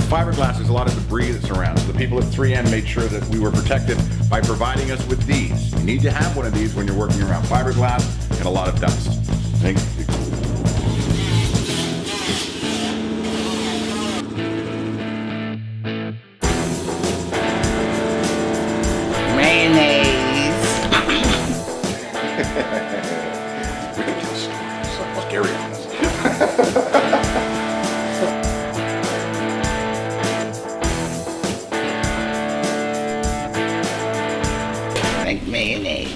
Fiberglass is a lot of debris that surrounds. The people at 3M made sure that we were protected by providing us with these. You need to have one of these when you're working around fiberglass and a lot of dust. Thank you. We can tell stories. Scary ones. Like mayonnaise.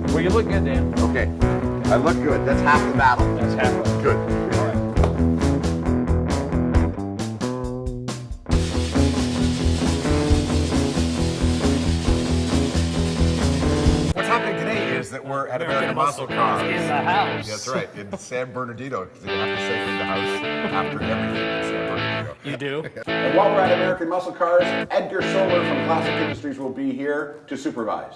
Well, you look good, Dan. Okay, I look good. That's half the battle. That's halfway. Good. All right. What's happening today is that we're at American Muscle Cars. In the house. That's right, in San Bernardino, because they have to say in the house after everything in San Bernardino. You do? And while we're at American Muscle Cars, Edgar Solar from Classic Industries will be here to supervise.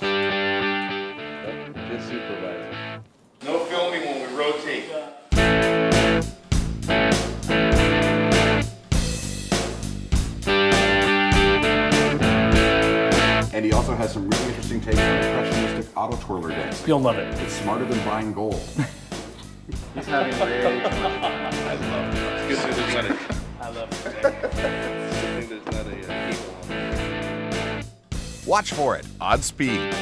Just supervisor. No filming when we rotate. And he also has some really interesting takes on impressionistic auto twirler dancing. You'll love it. It's smarter than buying gold. He's having way too much fun. I love it. It's good thing there's not a, I love it. good thing there's not a people on there. Watch for it on Speed.